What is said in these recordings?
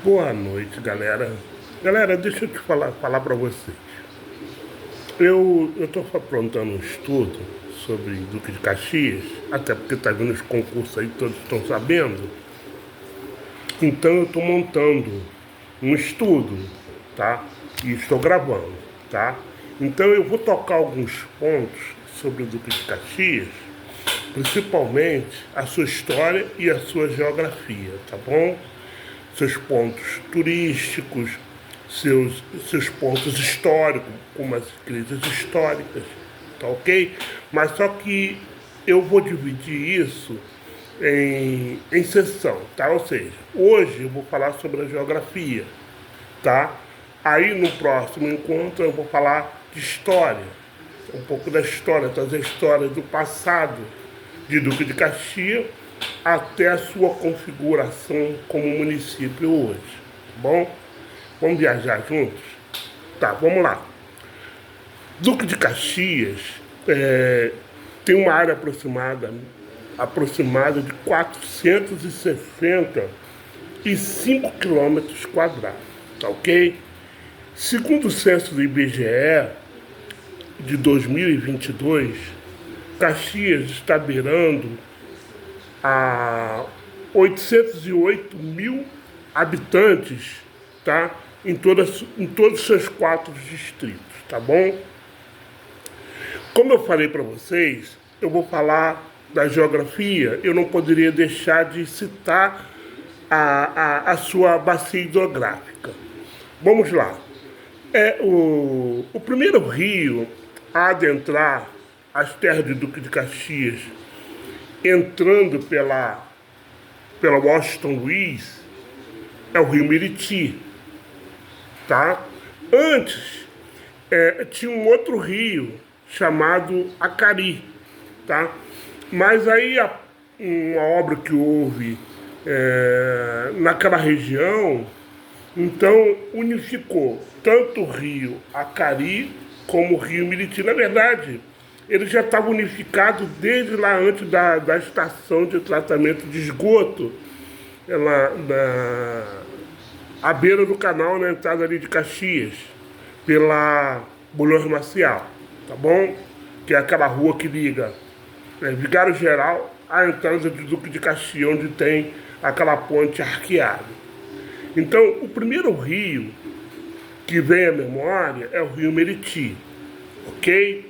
Boa noite, galera. Galera, deixa eu te falar para vocês. Eu estou aprontando um estudo sobre Duque de Caxias, até porque tá vindo os concursos aí, todos estão sabendo. Então eu estou montando um estudo, tá? E estou gravando, tá? Então eu vou tocar alguns pontos sobre o Duque de Caxias, principalmente a sua história e a sua geografia, tá bom? Seus pontos turísticos, seus pontos históricos, como as igrejas históricas, tá ok? Mas só que eu vou dividir isso em sessão, tá? Ou seja, hoje eu vou falar sobre a geografia, tá? Aí no próximo encontro eu vou falar de história, um pouco da história, trazer a história do passado de Duque de Caxias até a sua configuração como município hoje, tá bom? Vamos viajar juntos? Tá, vamos lá. Duque de Caxias tem uma área aproximada de 465 quilômetros quadrados, tá ok? Segundo o censo do IBGE de 2022, Caxias está beirando a 808 mil habitantes, tá? Em todos os seus 4 distritos, tá bom? Como eu falei para vocês, eu vou falar da geografia, eu não poderia deixar de citar a sua bacia hidrográfica. Vamos lá. O primeiro rio a adentrar as terras de Duque de Caxias, entrando pela Washington Luiz, é o rio Meriti, tá? Antes, tinha um outro rio chamado Acari, tá? Mas aí uma obra que houve naquela região, então unificou tanto o rio Acari como o rio Meriti. Na verdade, ele já estava unificado desde lá antes da estação de tratamento de esgoto, ela, à beira do canal, na entrada ali de Caxias, pela Bulhões Maciel, tá bom? Que é aquela rua que liga Vigário Geral à entrada de Duque de Caxias, onde tem aquela ponte arqueada. Então, o primeiro rio que vem à memória é o rio Meriti, ok?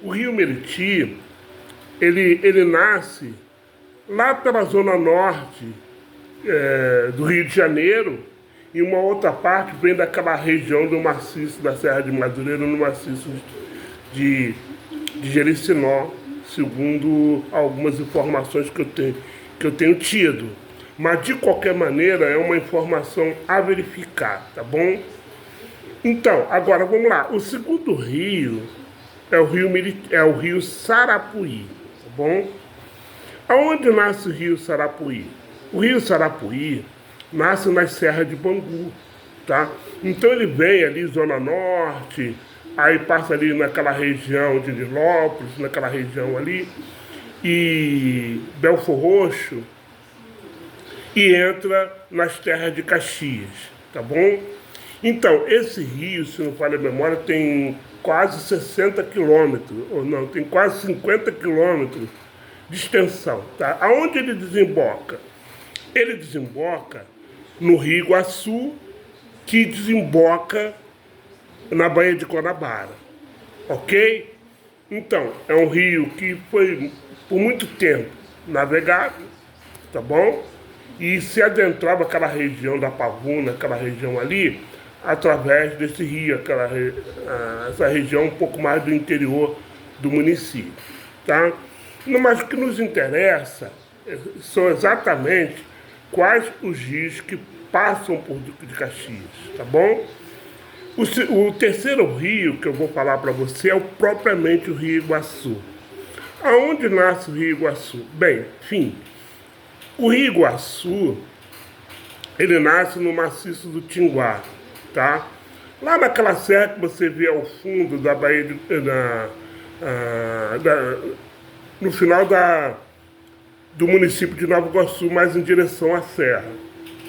O rio Meriti, ele nasce lá pela zona norte do Rio de Janeiro, e uma outra parte vem daquela região do maciço da Serra de Madureira, no maciço de, de Jericinó, segundo algumas informações que eu tenho tido. Mas, de qualquer maneira, é uma informação a verificar, tá bom? Então, agora vamos lá. O segundo rio é o rio Sarapuí, tá bom? Aonde nasce o rio Sarapuí? O rio Sarapuí nasce nas serras de Bangu, tá? Então ele vem ali, Zona Norte, aí passa ali naquela região de Nilópolis, naquela região ali, e Belfor Roxo, e entra nas terras de Caxias, tá bom? Então, esse rio, se não falha a memória, tem quase 60 quilômetros, ou não, tem quase 50 quilômetros de extensão, tá? Aonde ele desemboca? Ele desemboca no Rio Iguaçu, que desemboca na Baía de Guanabara, ok? Então, é um rio que foi por muito tempo navegado, tá bom? E se adentrava aquela região da Pavuna, aquela região ali, através desse rio, essa região um pouco mais do interior do município, tá? Mas o que nos interessa são exatamente quais os rios que passam por Duque de Caxias, tá bom? O terceiro rio que eu vou falar para você é propriamente o Rio Iguaçu. Aonde nasce o Rio Iguaçu? Bem, enfim, o Rio Iguaçu, ele nasce no maciço do Tinguá, tá? Lá naquela serra que você vê ao fundo da Baía no final do município de Nova Iguaçu, mais em direção à serra,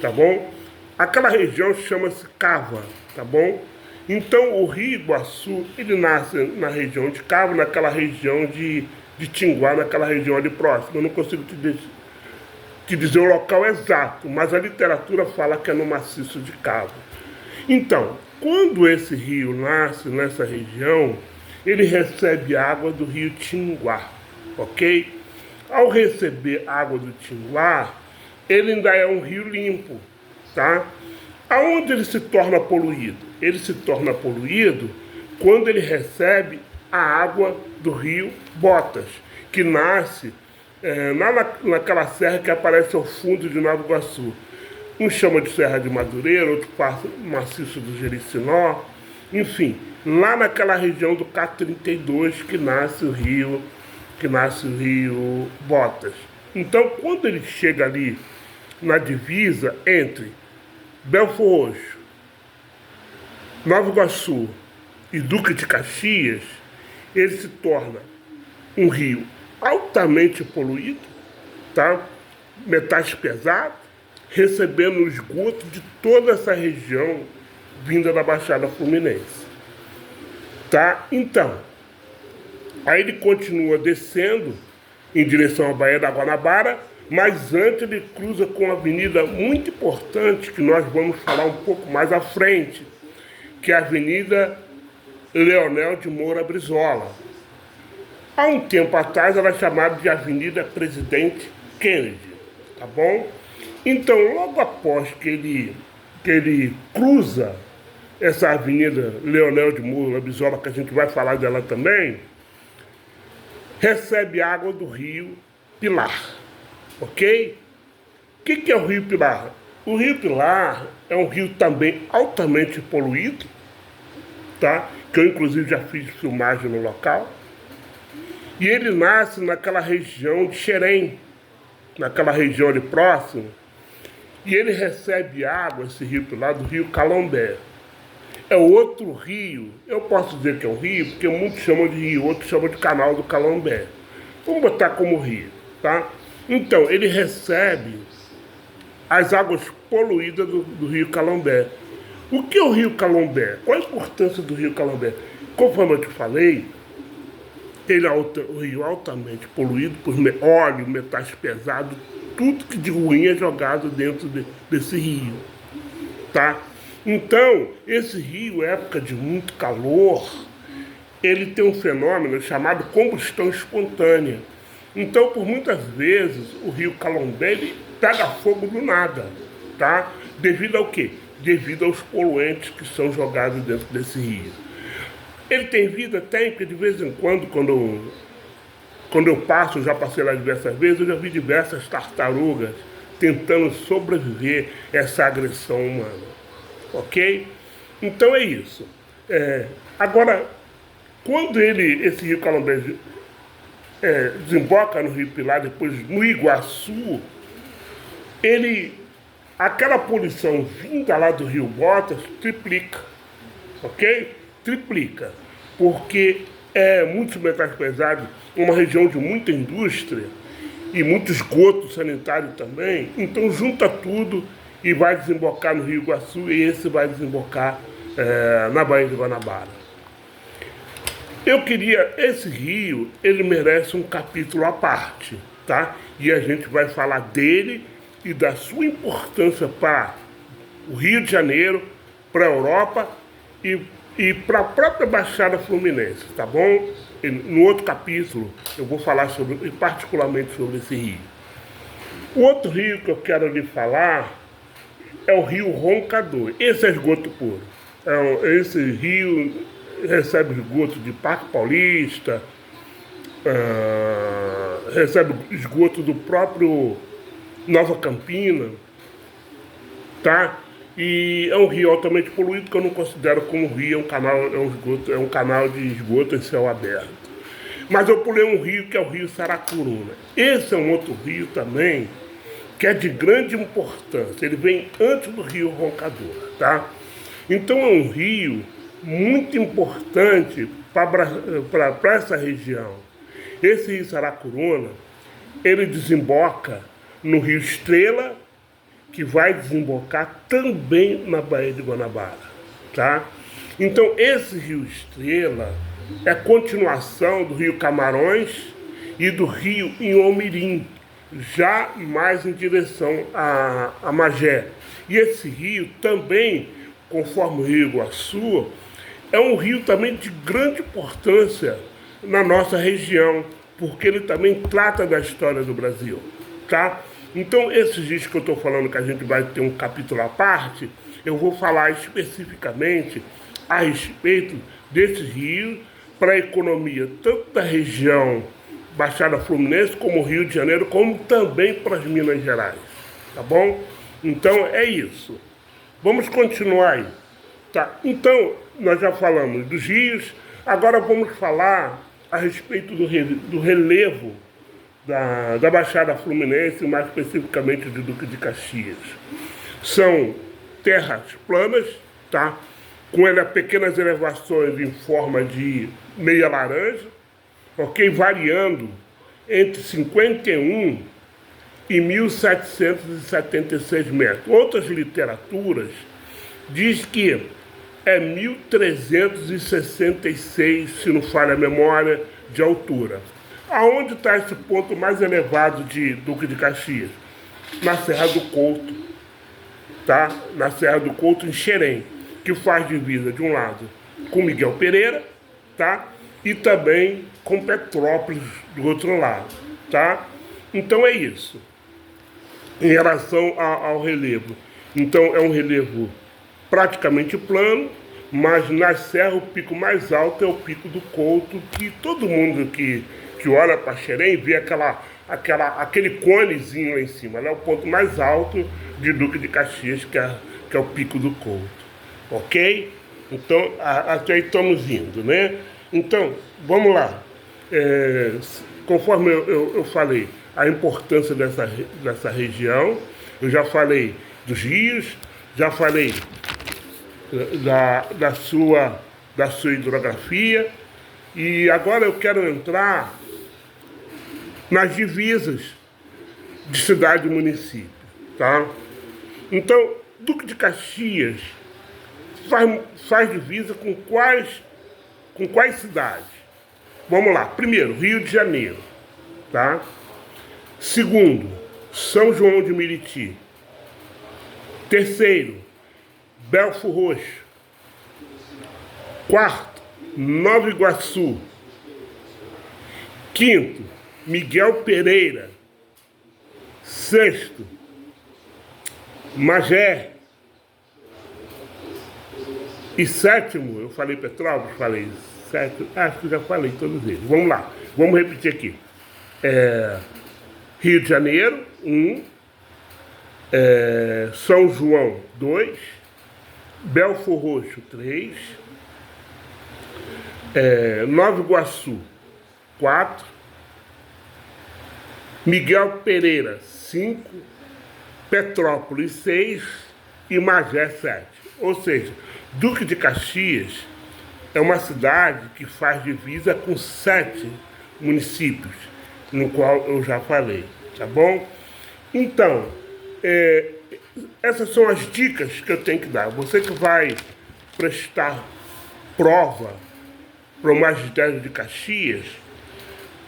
tá bom? Aquela região chama-se Cava, tá bom? Então, o Rio Iguaçu, ele nasce na região de Cava, naquela região de Tinguá, naquela região ali próxima. Eu não consigo te dizer o local exato, mas a literatura fala que é no maciço de Cava. Então, quando esse rio nasce nessa região, ele recebe água do rio Tinguá, ok? Ao receber água do Tinguá, ele ainda é um rio limpo, tá? Aonde ele se torna poluído? Ele se torna poluído quando ele recebe a água do rio Botas, que nasce naquela serra que aparece ao fundo de Nova Iguaçu. Um chama de Serra de Madureira, outro passa maciço do Jericinó, enfim, lá naquela região do K32 que nasce o rio Botas. Então, quando ele chega ali na divisa entre Belford Roxo, Nova Iguaçu e Duque de Caxias, ele se torna um rio altamente poluído, tá? Metais pesados, recebendo o esgoto de toda essa região vinda da Baixada Fluminense, tá? Então, aí ele continua descendo em direção à Baía da Guanabara, mas antes ele cruza com uma avenida muito importante que nós vamos falar um pouco mais à frente, que é a Avenida Leonel de Moura Brizola. Há um tempo atrás ela é chamada de Avenida Presidente Kennedy, tá bom? Então, logo após que ele cruza essa Avenida Leonel de Moura Brizola, que a gente vai falar dela também, recebe água do rio Pilar, ok? O que é o rio Pilar? O rio Pilar é um rio também altamente poluído, tá? Que eu inclusive já fiz filmagem no local. E ele nasce naquela região de Xerém, naquela região ali próxima, e ele recebe água, esse rio Pilar, do rio Calombé. É outro rio, eu posso dizer que é um rio, porque muitos chamam de rio, outros chamam de canal do Calombé. Vamos botar como rio, tá? Então, ele recebe as águas poluídas do rio Calombé. O que é o rio Calombé? Qual a importância do rio Calombé? Conforme eu te falei, ele é um rio altamente poluído por óleo, metais pesados, tudo que de ruim é jogado dentro desse rio, tá? Então, esse rio, época de muito calor, ele tem um fenômeno chamado combustão espontânea. Então, por muitas vezes, o rio Calombé ele pega fogo do nada, tá? Devido ao quê? Devido aos poluentes que são jogados dentro desse rio. Ele tem vida? Tem, porque de vez em quando, quando eu passo, já passei lá diversas vezes, eu já vi diversas tartarugas tentando sobreviver a essa agressão humana. Ok? Então é isso. Agora, quando esse rio Calombé desemboca no rio Pilar, depois no Iguaçu, aquela poluição vinda lá do rio Botas triplica. Ok? Triplica. Porque muitos metais pesados, uma região de muita indústria e muito esgoto sanitário também, então junta tudo e vai desembocar no Rio Iguaçu, e esse vai desembocar na Baía de Guanabara. Esse rio, ele merece um capítulo à parte, tá? E a gente vai falar dele e da sua importância para o Rio de Janeiro, para a Europa e para a própria Baixada Fluminense, tá bom? E no outro capítulo eu vou falar particularmente sobre esse rio. O outro rio que eu quero lhe falar é o rio Roncador. Esse é esgoto puro. Esse rio recebe esgoto de Parque Paulista, recebe esgoto do próprio Nova Campina, tá? E é um rio altamente poluído que eu não considero como rio, é um canal de esgoto em céu aberto. Mas eu pulei um rio que é o rio Saracuruna. Esse é um outro rio também que é de grande importância. Ele vem antes do rio Roncador, tá? Então é um rio muito importante para essa região. Esse rio Saracuruna, ele desemboca no rio Estrela, que vai desembocar também na Baía de Guanabara, tá? Então, esse Rio Estrela é continuação do Rio Camarões e do Rio Inhomirim, já mais em direção a Magé. E esse rio também, conforme o Rio Iguaçu, é um rio também de grande importância na nossa região, porque ele também trata da história do Brasil, tá? Então, esses dias que eu estou falando que a gente vai ter um capítulo à parte, eu vou falar especificamente a respeito desse rio para a economia, tanto da região Baixada Fluminense, como Rio de Janeiro, como também para as Minas Gerais, tá bom? Então, é isso. Vamos continuar aí, tá? Então, nós já falamos dos rios, agora vamos falar a respeito do relevo da Baixada Fluminense, mais especificamente de Duque de Caxias. São terras planas, tá? Com pequenas elevações em forma de meia laranja, ok? Variando entre 51 e 1.776 metros. Outras literaturas diz que é 1.366, se não falha a memória, de altura. Aonde está esse ponto mais elevado de Duque de Caxias? Na Serra do Couto, tá? Na Serra do Couto, em Xerém, que faz divisa de um lado com Miguel Pereira, tá? E também com Petrópolis do outro lado, tá? Então é isso. Em relação ao relevo. Então é um relevo praticamente plano, mas na serra o pico mais alto é o Pico do Couto, que todo mundo que olha para Xerém vê aquele conezinho lá em cima. É o ponto mais alto de Duque de Caxias, que é o Pico do Couto. Ok? Então, até aí estamos indo, né? Então, vamos lá. Conforme eu falei, a importância dessa região, eu já falei dos rios, já falei da sua hidrografia, e agora eu quero entrar nas divisas de cidade e município, tá? Então, Duque de Caxias faz divisa com quais cidades? Vamos lá. Primeiro, Rio de Janeiro, tá? Segundo, São João de Meriti. Terceiro, Belfo Roxo. Quarto, Nova Iguaçu. Quinto, Miguel Pereira. Sexto, Magé. E sétimo, eu falei Petrópolis, falei sétimo, acho que já falei todos eles. Vamos lá, vamos repetir aqui. Rio de Janeiro, 1. São João, 2. Belfo Roxo, 3. Nova Iguaçu, 4. Miguel Pereira, 5. Petrópolis, 6. E Magé, 7. Ou seja, Duque de Caxias é uma cidade que faz divisa com 7 municípios, no qual eu já falei, tá bom? Então, essas são as dicas que eu tenho que dar. Você que vai prestar prova para o magistério de Caxias,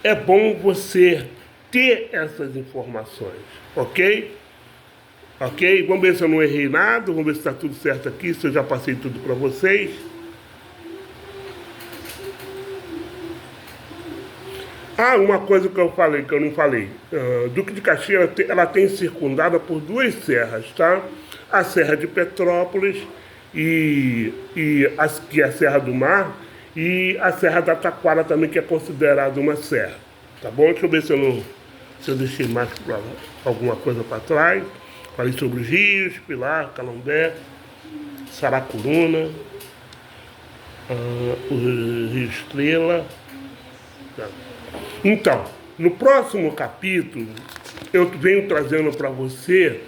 é bom você ter essas informações, ok? Ok? Vamos ver se eu não errei nada, vamos ver se está tudo certo aqui, se eu já passei tudo para vocês. Uma coisa que eu falei, que eu não falei. Duque de Caxias, ela tem circundada por 2 serras, tá? A Serra de Petrópolis, que é a Serra do Mar, e a Serra da Taquara também, que é considerada uma serra. Tá bom? Deixa eu ver se eu deixei mais alguma coisa para trás. Falei sobre os rios, Pilar, Calambé, Saracuruna, o Rio Estrela. Tá. Então, no próximo capítulo, eu venho trazendo para você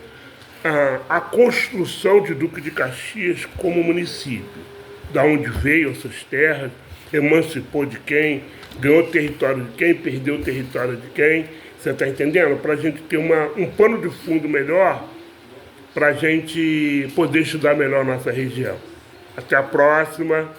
a construção de Duque de Caxias como município. Da onde veio essas terras, emancipou de quem, ganhou território de quem, perdeu o território de quem. Você está entendendo? Para a gente ter um pano de fundo melhor para a gente poder estudar melhor nossa região. Até a próxima.